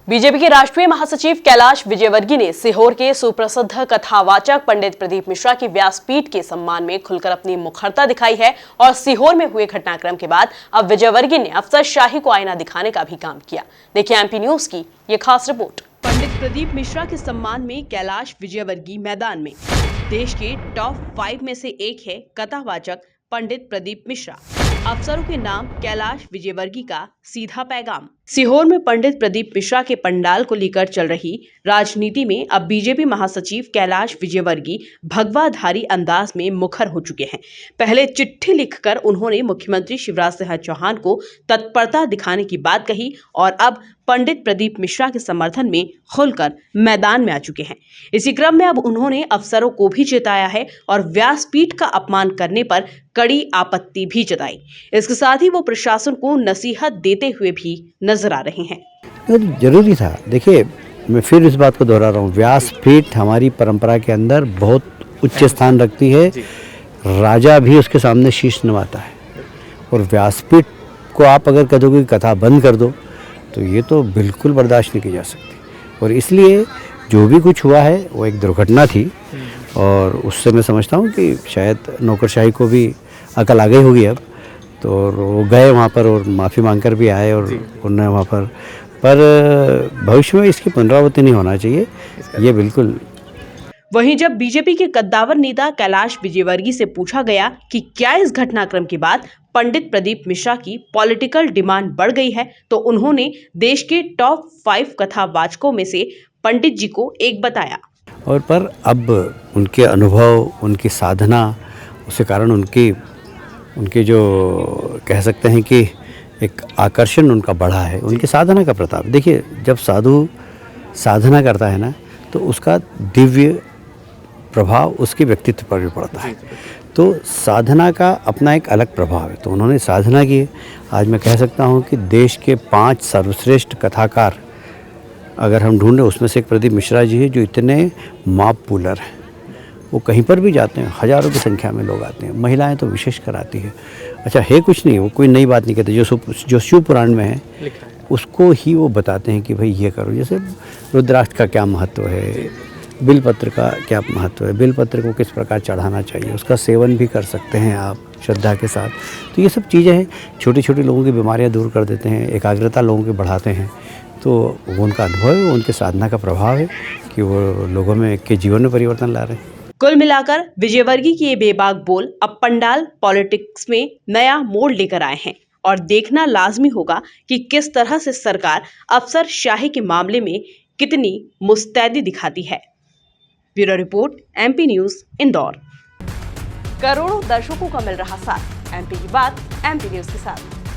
BJP के राष्ट्रीय महासचिव कैलाश विजयवर्गीय ने सीहोर के सुप्रसिद्ध कथावाचक पंडित प्रदीप मिश्रा की व्यासपीठ के सम्मान में खुलकर अपनी मुखरता दिखाई है और सीहोर में हुए घटनाक्रम के बाद अब विजयवर्गीय ने अफसरशाही को आईना दिखाने का भी काम किया। देखिए एमपी न्यूज की ये खास रिपोर्ट। पंडित प्रदीप मिश्रा के सम्मान में कैलाश विजयवर्गीय मैदान में। देश के टॉप 5 में से एक है कथावाचक पंडित प्रदीप मिश्रा। अफसरों के नाम कैलाश विजयवर्गीय का सीधा पैगाम। सीहोर में पंडित प्रदीप मिश्रा के पंडाल को लेकर चल रही राजनीति में अब बीजेपी महासचिव कैलाश विजयवर्गीय भगवाधारी अंदाज में मुखर हो चुके हैं। पहले चिट्ठी लिखकर उन्होंने मुख्यमंत्री शिवराज सिंह चौहान को तत्परता दिखाने की बात कही और अब पंडित प्रदीप मिश्रा के समर्थन में खुलकर मैदान में आ चुके हैं। इसी क्रम में अब उन्होंने अफसरों को भी चेताया है और व्यासपीठ का अपमान करने पर कड़ी आपत्ति भी जताई। इसके साथ ही वो प्रशासन को नसीहत देते हुए भी नजर आ रहे हैं। जरूरी था। देखिए, मैं फिर इस बात को दोहरा रहा हूँ, व्यासपीठ हमारी परंपरा के अंदर बहुत उच्च स्थान रखती है। राजा भी उसके सामने शीश नवाता है और व्यासपीठ को आप अगर कह दोगे कथा बंद कर दो तो ये तो बिल्कुल बर्दाश्त नहीं की जा सकती। और इसलिए जो भी कुछ हुआ है वो एक दुर्घटना थी और उससे मैं समझता हूँ कि शायद नौकरशाही को भी अकल आ गई होगी अब। तो वो गए वहाँ पर और माफ़ी मांगकर भी आए और उन्होंने वहाँ पर भविष्य में इसकी पुनरावृत्ति नहीं होना चाहिए, ये बिल्कुल। वहीं जब बीजेपी के कद्दावर नेता कैलाश विजयवर्गीय से पूछा गया कि क्या इस घटनाक्रम के बाद पंडित प्रदीप मिश्रा की पॉलिटिकल डिमांड बढ़ गई है, तो उन्होंने देश के टॉप 5 कथावाचकों में से पंडित जी को एक बताया। और पर अब उनके अनुभव, उनकी साधना, उसके कारण उनके जो कह सकते हैं कि एक आकर्षण उनका बढ़ा है, उनकी साधना का प्रताप। देखिए, जब साधु साधना करता है ना तो उसका दिव्य प्रभाव उसके व्यक्तित्व पर भी पड़ता है। तो साधना का अपना एक अलग प्रभाव है। तो उन्होंने साधना की। आज मैं कह सकता हूँ कि देश के 5 सर्वश्रेष्ठ कथाकार अगर हम ढूंढें उसमें से एक प्रदीप मिश्रा जी है, जो इतने माप पुलर हैं। वो कहीं पर भी जाते हैं, हजारों की संख्या में लोग आते हैं, महिलाएं तो विशेष कर आती है। अच्छा है कुछ नहीं, वो कोई नई बात नहीं कहते, जो शिव पुराण में है उसको ही वो बताते हैं कि भाई ये करो। जैसे रुद्राक्ष का क्या महत्व है, बिलपत्र का क्या महत्व है, बिलपत्र को किस प्रकार चढ़ाना चाहिए, उसका सेवन भी कर सकते हैं आप श्रद्धा के साथ। तो ये सब चीज़ें हैं, छोटी छोटी लोगों की बीमारियां दूर कर देते हैं, एकाग्रता लोगों की बढ़ाते हैं। तो वो उनका अनुभव है, उनके साधना का प्रभाव है कि वो लोगों में के जीवन में परिवर्तन ला रहे हैं। कुल मिलाकर विजयवर्गीय के ये बेबाक बोल अब पंडाल पॉलिटिक्स में नया मोड़ लेकर आए हैं और देखना लाजमी होगा कि किस तरह से सरकार अफसरशाही के मामले में कितनी मुस्तैदी दिखाती है। Bureau report, MP news, Indore. करोड़ों दर्शकों का मिल रहा साथ, एमपी की बात एमपी न्यूज के साथ।